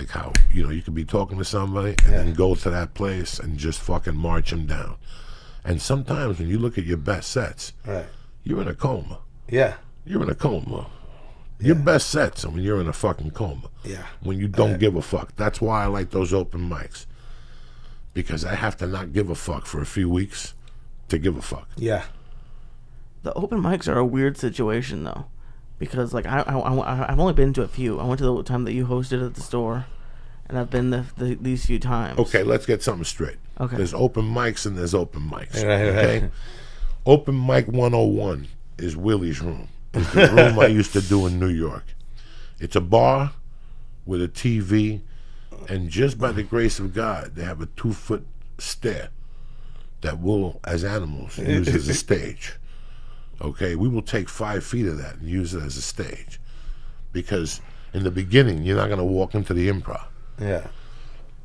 like how, you could be talking to somebody and then go to that place and just fucking march them down. And sometimes when you look at your best sets, you're in a coma. Yeah. You're in a coma. Your best sets are when you're in a fucking coma. Yeah. When you don't give a fuck. That's why I like those open mics. Because I have to not give a fuck for a few weeks to give a fuck. Yeah. The open mics are a weird situation, though. Because, like, I've only been to a few. I went to the time that you hosted at the store. And I've been these few times. Okay, let's get something straight. Okay. There's open mics and there's open mics. Right. Okay? Open mic 101 is Willie's room. It's the room I used to do in New York. It's a bar with a TV, and just by the grace of God, they have a 2-foot stair that we'll, as animals, use as a stage. Okay? We will take 5 feet of that and use it as a stage. Because in the beginning, you're not going to walk into the improv. Yeah.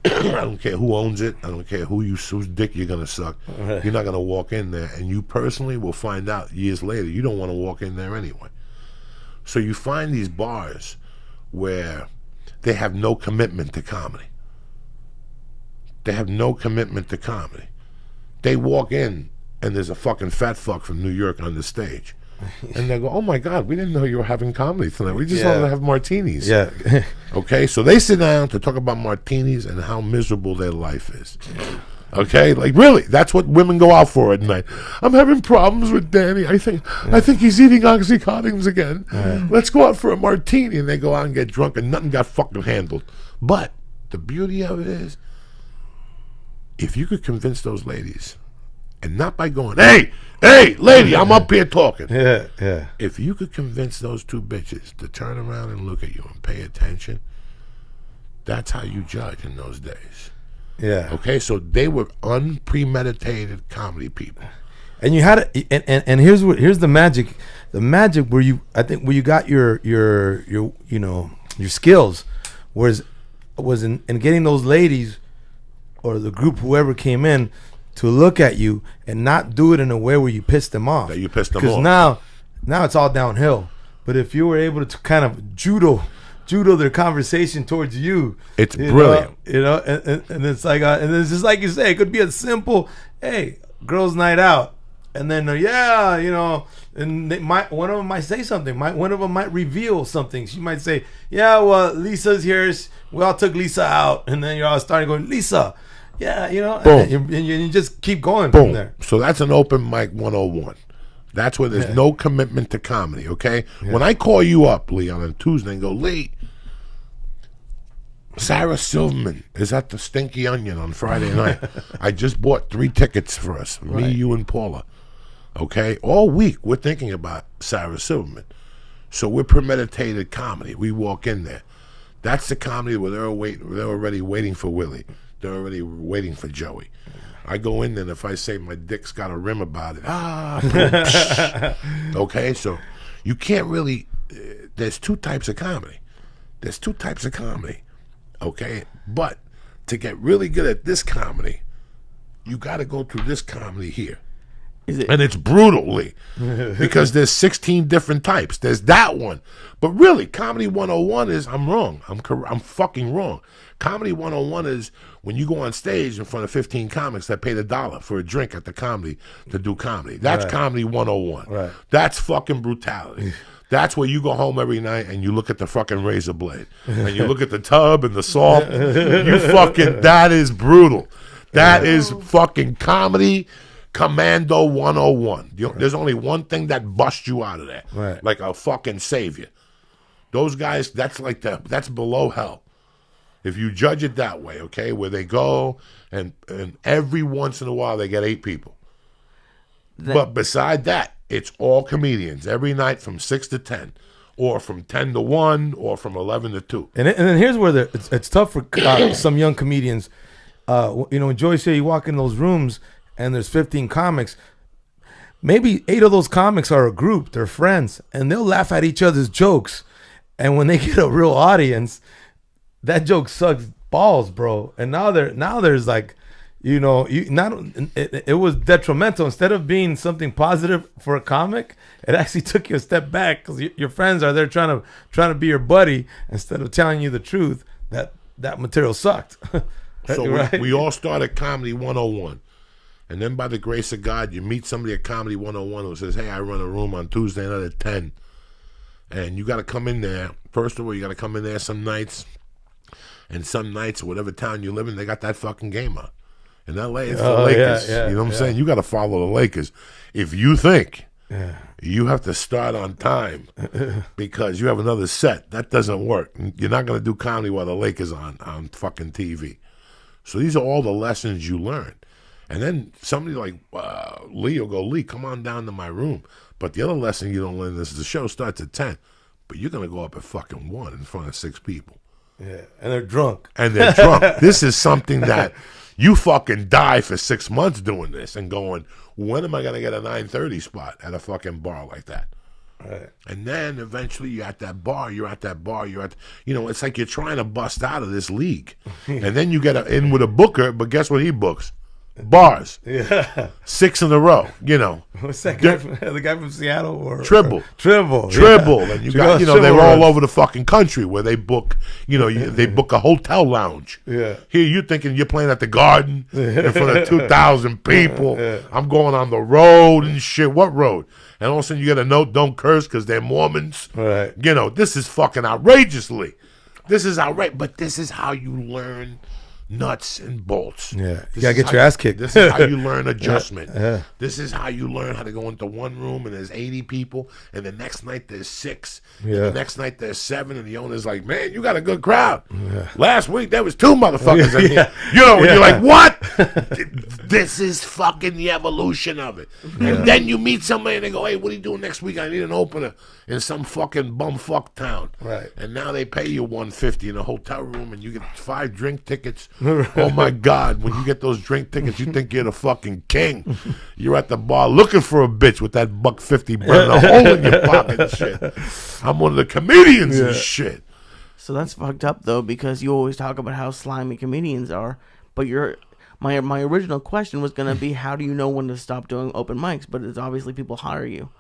I don't care who owns it. I don't care whose dick you're gonna suck. You're not gonna walk in there, and you personally will find out years later you don't want to walk in there anyway. So you find these bars where they have no commitment to comedy. They have no commitment to comedy. They walk in and there's a fucking fat fuck from New York on the stage. And they go, oh my God, we didn't know you were having comedy tonight. We just wanted to have martinis. Yeah. Okay, so they sit down to talk about martinis and how miserable their life is. Okay, like really, that's what women go out for at night. I'm having problems with Danny. I think he's eating Oxycontins again. Let's go out for a martini. And they go out and get drunk and nothing got fucking handled. But the beauty of it is, if you could convince those ladies, and not by going, hey, lady, I'm up here talking. Yeah. If you could convince those 2 bitches to turn around and look at you and pay attention, that's how you judge in those days. Yeah. Okay, so they were unpremeditated comedy people. And you had it, and here's the magic. The magic where you got your skills was in getting those ladies or the group, whoever came in, to look at you and not do it in a way where you piss them off. That you pissed them off. Because now it's all downhill. But if you were able to kind of judo their conversation towards you, it's brilliant. And it's like and it's just like you say, it could be a simple, hey, girls' night out, and then and one of them might say something. One of them might reveal something. She might say, yeah, well, Lisa's here. We all took Lisa out, and then you're all starting going, Lisa. Yeah, and you just keep going from there. So that's an open mic 101. That's where there's no commitment to comedy, okay? Yeah. When I call you up, Lee, on a Tuesday and go, Lee, Sarah Silverman is at the Stinky Onion on Friday night. I just bought 3 tickets for us, me, you, and Paula, okay? All week we're thinking about Sarah Silverman. So we're premeditated comedy. We walk in there. That's the comedy where they're already waiting for Willie. They're already waiting for Joey. I go in there, and if I say my dick's got a rim about it, okay? So you can't really, there's 2 types of comedy. Okay? But to get really good at this comedy, you got to go through this comedy here. And it's brutally because there's 16 different types. There's that one. But really, Comedy 101 is, I'm wrong. I'm fucking wrong. Comedy 101 is when you go on stage in front of 15 comics that paid $1 for a drink at the comedy to do comedy. That's Comedy 101. Right. That's fucking brutality. That's where you go home every night and you look at the fucking razor blade. And you look at the tub and the salt. That is brutal. That is fucking comedy. Commando 101. There's only one thing that busts you out of there. Right. Like a fucking savior. Those guys, that's below hell. If you judge it that way, okay, where they go and every once in a while they get 8 people. But beside that, it's all comedians every night from 6 to 10, or from 10 to 1, or from 11 to 2. And then here's where it's tough for some young comedians. Joey said you walk in those rooms and there's 15 comics. Maybe 8 of those comics are a group, they're friends, and they'll laugh at each other's jokes. And when they get a real audience, that joke sucks balls, bro. And now there's like, it was detrimental. Instead of being something positive for a comic, it actually took you a step back because your friends are there trying to be your buddy instead of telling you the truth. That that material sucked. So Right? we all started Comedy 101. And then by the grace of God, you meet somebody at Comedy 101 who says, hey, I run a room on Tuesday night at 10. And you got to come in there. First of all, you got to come in there some nights. And some nights, whatever town you live in, they got that fucking game on. In L.A., it's the Lakers. Yeah, you know what I'm saying? You got to follow the Lakers. If you think Yeah. you have to start on time because you have another set, that doesn't work. You're not going to do comedy while the Lakers on fucking TV. So these are all the lessons you learn. And then somebody like Lee will go, Lee, come on down to my room. But the other lesson you don't learn is the show starts at 10, but you're going to go up at fucking 1 in front of 6 people. Yeah. And they're drunk. And they're drunk. This is something that you fucking die for 6 months doing this and going, when am I going to get a 9:30 spot at a fucking bar like that? Right. And then eventually you're at that bar, it's like you're trying to bust out of this league. And then you get in with a booker, but guess what he books? Bars. Yeah. 6 in a row, What's that guy the guy from Seattle? Or Tribble. Tribble. And you got, they're Tribble all runs. over the fucking country where they book, they book a hotel lounge. Yeah. Here you're thinking you're playing at the Garden in front of 2,000 people. I'm going on the road and shit. What road? And all of a sudden you get a note, don't curse because they're Mormons. Right. This is fucking outrageously. This is outrageous. But this is how you learn nuts and bolts. Yeah. You This gotta is get how your ass kicked. This is how you learn adjustment. Yeah. This is how you learn how to go into one room and there's 80 people, and the next night there's 6, Yeah. and the next night there's 7, and the owner's like, man, you got a good crowd. Last week there was 2 motherfuckers in here. And you're like, what? This is fucking the evolution of it. And then you meet somebody and they go, hey, what are you doing next week? I need an opener in some fucking bumfuck town. Right. And now they pay you $150 in a hotel room and you get 5 drink tickets. Oh my God, when you get those drink tickets, you think you're the fucking king. You're at the bar looking for a bitch with that $1.50 burning a hole in your pocket and shit. I'm one of the comedians and shit. So that's fucked up though, because you always talk about how slimy comedians are, but my original question was gonna be, how do you know when to stop doing open mics? But it's obviously people hire you.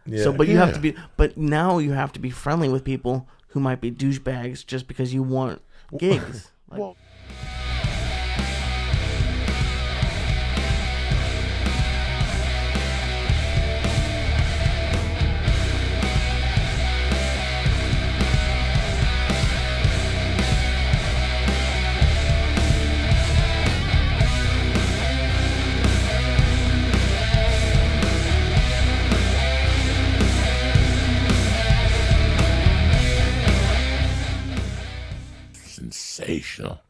Yeah. So, but you have to be. But now you have to be friendly with people who might be douchebags just because you want gigs. Well, sensational.